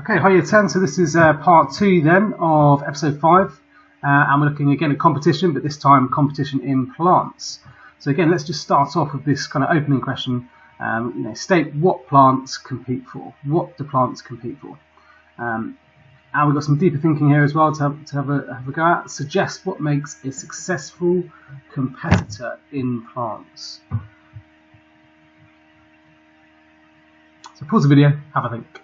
Okay, hi year 10, so this is part 2 then of episode 5 and we're looking again at competition, but this time competition in plants. So again, let's just start off with this kind of opening question. State what plants compete for. What do plants compete for? And we've got some deeper thinking here as well to have a go at. Suggest what makes a successful competitor in plants. So pause the video, have a think.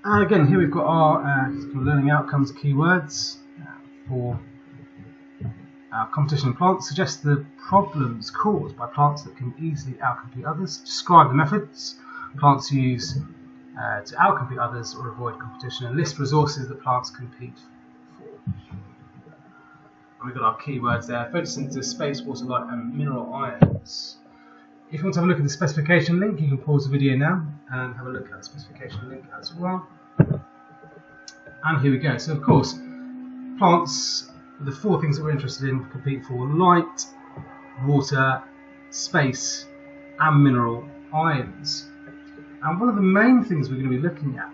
Again, here we've got our learning outcomes keywords for competition in plants. Suggest the problems caused by plants that can easily outcompete others. Describe the methods plants use to outcompete others or avoid competition, and list resources that plants compete for. And we've got our keywords there: photosynthesis, space, water, light, and mineral ions. If you want to have a look at the specification link, you can pause the video now and have a look at the specification link as well. And here we go. So of course, plants, the 4 things that we're interested in, compete for light, water, space, and mineral ions. And one of the main things we're going to be looking at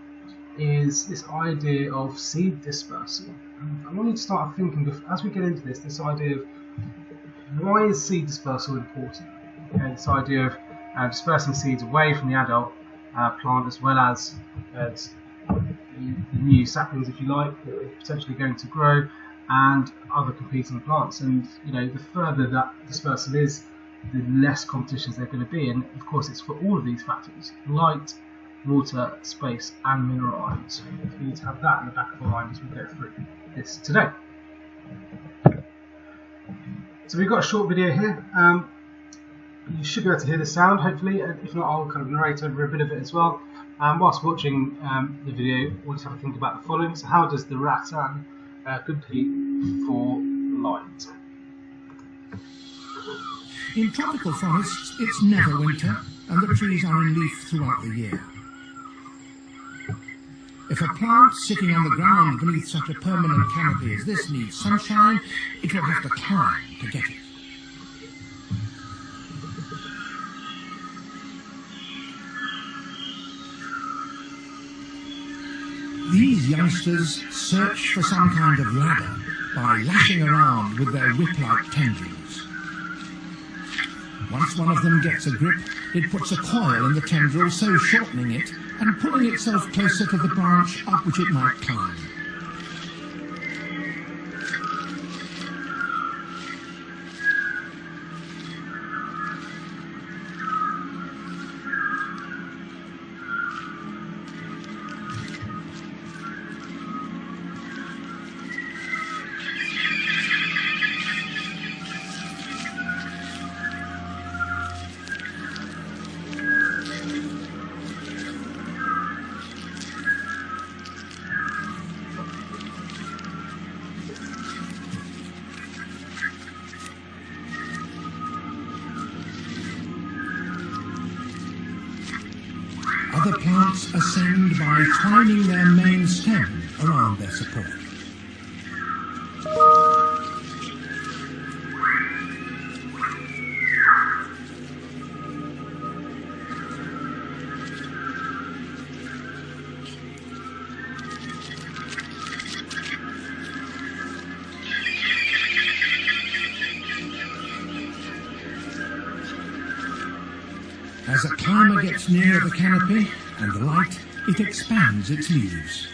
is this idea of seed dispersal. And I want you to start thinking, as we get into this idea of why is seed dispersal important? Okay, this idea of dispersing seeds away from the adult plant, as well as the new saplings, if you like, that are potentially going to grow, and other competing plants. And the further that dispersal is, the less competitions there are going to be. And of course, it's for all of these factors: light, water, space, and mineral ions. So we need to have that in the back of our mind as we go through this today. So we've got a short video here. You should be able to hear the sound, hopefully, and if not, I'll kind of narrate over a bit of it as well. Whilst watching the video, we'll just have to think about the following. So how does the rattan compete for light? In tropical forests, it's never winter, and the trees are in leaf throughout the year. If a plant sitting on the ground beneath such a permanent canopy as this needs sunshine, it will have to climb to get it. These youngsters search for some kind of ladder by lashing around with their whip-like tendrils. Once one of them gets a grip, it puts a coil in the tendril, so shortening it and pulling itself closer to the branch up which it might climb. Other plants ascend by twining their main stem around their support. As a climber gets nearer the canopy and the light, it expands its leaves.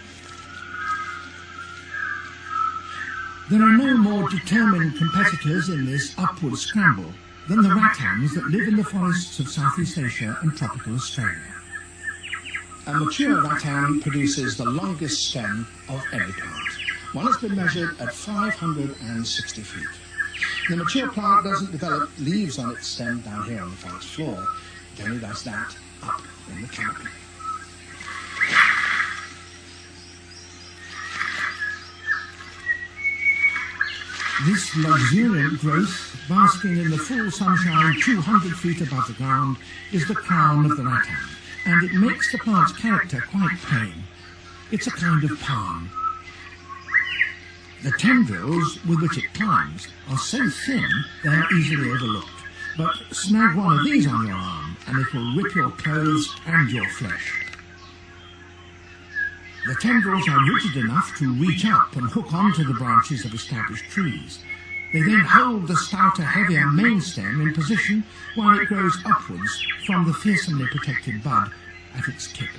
There are no more determined competitors in this upward scramble than the rattans that live in the forests of Southeast Asia and tropical Australia. A mature rattan produces the longest stem of any plant. One has been measured at 560 feet. The mature plant doesn't develop leaves on its stem down here on the forest floor. It only does that up in the canopy. This luxuriant growth, basking in the full sunshine 200 feet above the ground, is the crown of the rattan, and it makes the plant's character quite plain. It's a kind of palm, The tendrils with which it climbs are so thin they are easily overlooked. But snag one of these on your arm and it will rip your clothes and your flesh. The tendrils are rigid enough to reach up and hook onto the branches of established trees. They then hold the stouter, heavier main stem in position while it grows upwards from the fearsomely protected bud at its tip.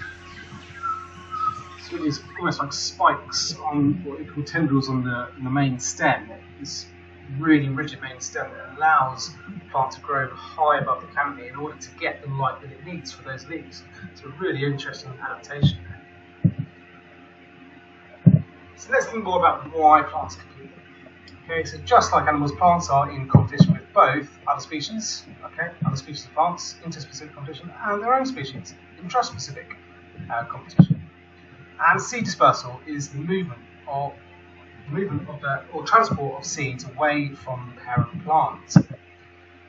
So it is almost like spikes on what we call tendrils on the main stem. This really rigid main stem that allows the plant to grow high above the canopy in order to get the light that it needs for those leaves. It's a really interesting adaptation there. So let's think more about why plants compete. Okay, so just like animals, plants are in competition with both other species, other species of plants, interspecific competition, and their own species, intraspecific competition. And seed dispersal is the movement of or transport of seeds away from the parent plant.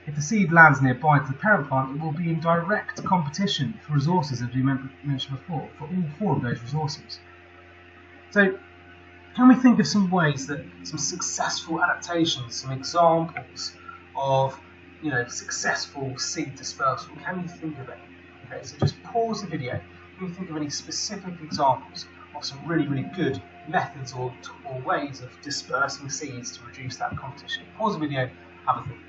If the seed lands nearby to the parent plant, it will be in direct competition for resources, as we mentioned before, for all four of those resources. So, can we think of some ways that some successful adaptations, some examples of successful seed dispersal? Can you think of any? Okay, so just pause the video. Can you think of any specific examples of some really, really good methods or ways of dispersing seeds to reduce that competition? Pause the video, have a think.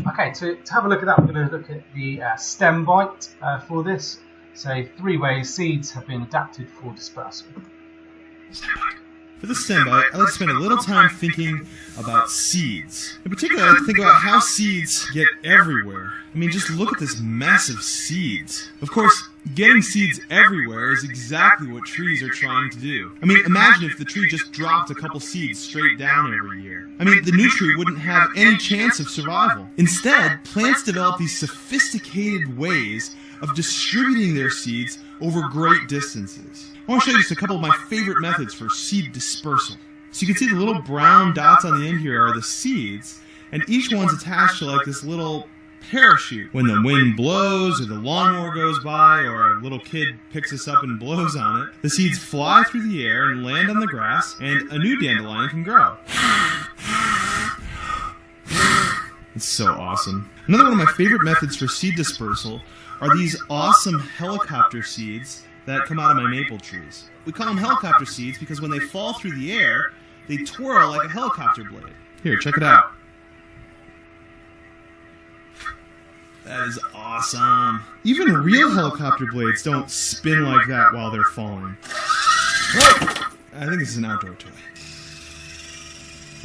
Okay, to have a look at that, we're going to look at the stem bite for this. So 3 ways seeds have been adapted for dispersal. For the stem bite, I like to spend a little time thinking about seeds. In particular, I like to think about how seeds get everywhere. I mean, just look at this mess of seeds. Of course, getting seeds everywhere is exactly what trees are trying to do. I mean, imagine if the tree just dropped a couple seeds straight down every year. I mean, the new tree wouldn't have any chance of survival. Instead, plants develop these sophisticated ways of distributing their seeds over great distances. I want to show you just a couple of my favorite methods for seed dispersal. So you can see the little brown dots on the end here are the seeds, and each one's attached to like this little parachute. When the wind blows, or the lawnmower goes by, or a little kid picks us up and blows on it, the seeds fly through the air and land on the grass, and a new dandelion can grow. It's so awesome. Another one of my favorite methods for seed dispersal are these awesome helicopter seeds that come out of my maple trees. We call them helicopter seeds because when they fall through the air, they twirl like a helicopter blade. Here, check it out. That is awesome. Even real helicopter blades don't spin like that while they're falling. Oh! I think this is an outdoor toy.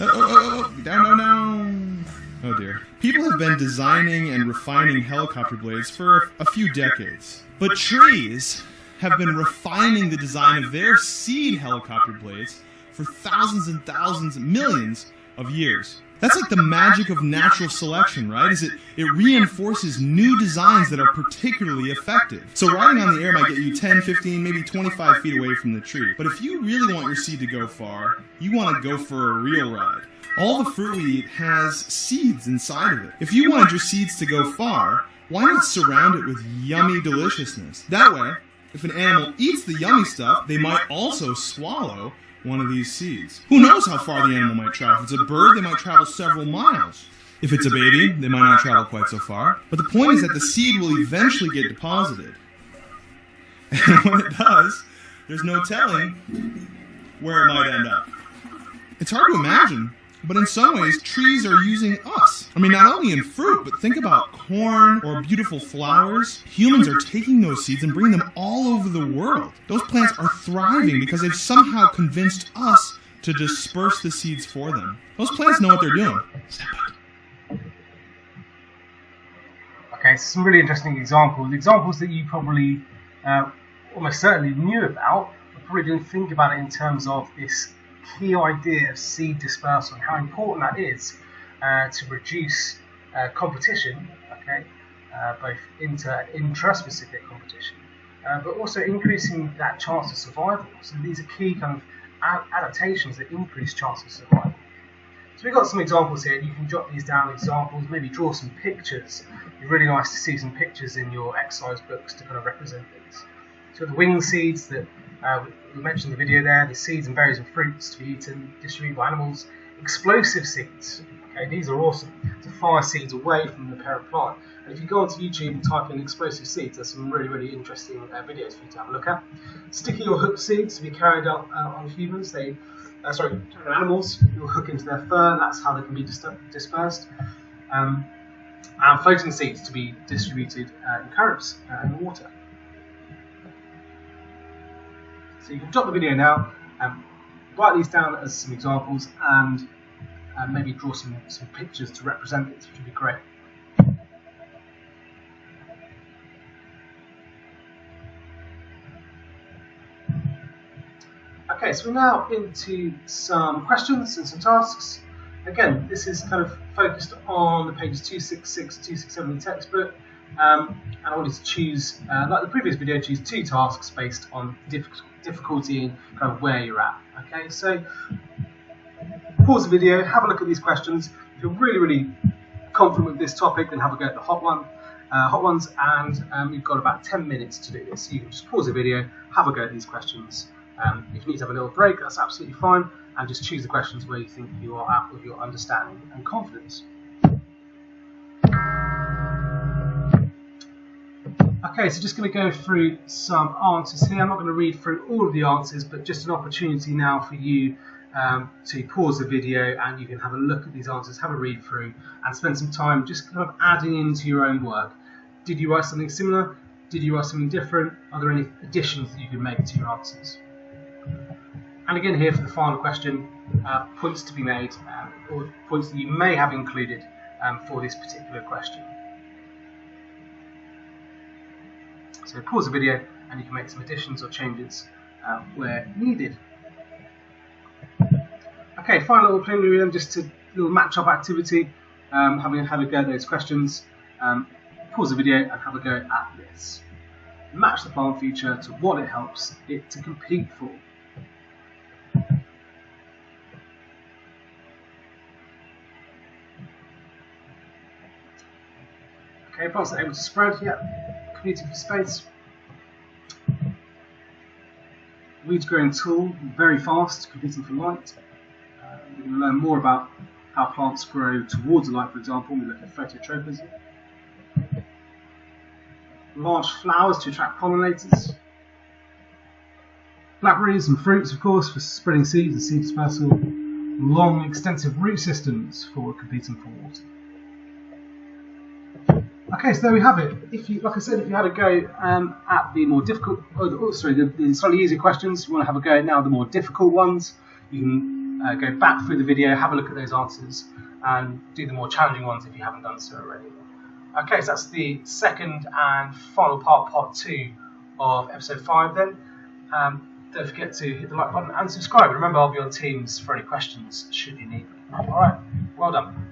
Oh, down. Oh dear. People have been designing and refining helicopter blades for a few decades. But trees have been refining the design of their seed helicopter blades for thousands and thousands, millions of years. That's like the magic of natural selection, right? Is it reinforces new designs that are particularly effective. So riding on the air might get you 10, 15, maybe 25 feet away from the tree. But if you really want your seed to go far, you want to go for a real ride. All the fruit we eat has seeds inside of it. If you wanted your seeds to go far, why not surround it with yummy deliciousness? That way, if an animal eats the yummy stuff, they might also swallow one of these seeds. Who knows how far the animal might travel? If it's a bird, they might travel several miles. If it's a baby, they might not travel quite so far. But the point is that the seed will eventually get deposited. And when it does, there's no telling where it might end up. It's hard to imagine, but in some ways, trees are using us. I mean, not only in fruit, but think about corn or beautiful flowers. Humans are taking those seeds and bringing them all over the world. Those plants are thriving because they've somehow convinced us to disperse the seeds for them. Those plants know what they're doing. Okay, so some really interesting examples that you probably almost certainly knew about, but probably didn't think about it in terms of this key idea of seed dispersal and how important that is to reduce competition, both inter and intraspecific competition, but also increasing that chance of survival. So these are key kind of adaptations that increase chance of survival. So we've got some examples here. You can jot these down, examples, maybe draw some pictures. It'd be really nice to see some pictures in your exercise books to kind of represent these. So the wing seeds that We mentioned in the video there, the seeds and berries and fruits to be eaten, distributed by animals. Explosive seeds, okay, these are awesome, to fire seeds away from the parent plant. And if you go onto YouTube and type in explosive seeds, there's some really, really interesting videos for you to have a look at. Sticky or hooked seeds to be carried out on humans, animals. You'll hook into their fur, that's how they can be dispersed. And floating seeds to be distributed in currents and water. So you can stop the video now, write these down as some examples, and maybe draw some pictures to represent this, which would be great. Okay, so we're now into some questions and some tasks. Again, this is kind of focused on the pages 266 and 267 in the textbook. And I wanted to choose, like the previous video, choose 2 tasks based on difficulty and kind of where you're at. Okay, so pause the video, have a look at these questions. If you're really, really confident with this topic, then have a go at the hot ones, and you've got about 10 minutes to do this. So you can just pause the video, have a go at these questions. If you need to have a little break, that's absolutely fine, and just choose the questions where you think you are at with your understanding and confidence. Okay, so just going to go through some answers here. I'm not going to read through all of the answers, but just an opportunity now for you to pause the video and you can have a look at these answers, have a read through, and spend some time just kind of adding into your own work. Did you write something similar? Did you write something different? Are there any additions that you can make to your answers? And again here for the final question, points to be made, or points that you may have included for this particular question. So pause the video and you can make some additions or changes where needed. Okay, final little preliminary then, just a little match-up activity, having had a go at those questions. Pause the video and have a go at this. Match the plant feature to what it helps it to compete for. Okay, plants are able to spread, yeah. Competing for space. Weeds growing tall, very fast, competing for light. We're going to learn more about how plants grow towards the light, for example, when we look at phototropism. Large flowers to attract pollinators. Blackberries and fruits, of course, for spreading seeds and seed dispersal. Long, extensive root systems for competing for water. Okay, so there we have it. If you, like I said, if you had a go at the more difficult, the slightly easier questions, you want to have a go at now the more difficult ones, you can go back through the video, have a look at those answers, and do the more challenging ones if you haven't done so already. Okay, so that's the second and final part 2 of episode 5 then. Don't forget to hit the like button and subscribe. Remember, I'll be on Teams for any questions should you need them. Alright, well done.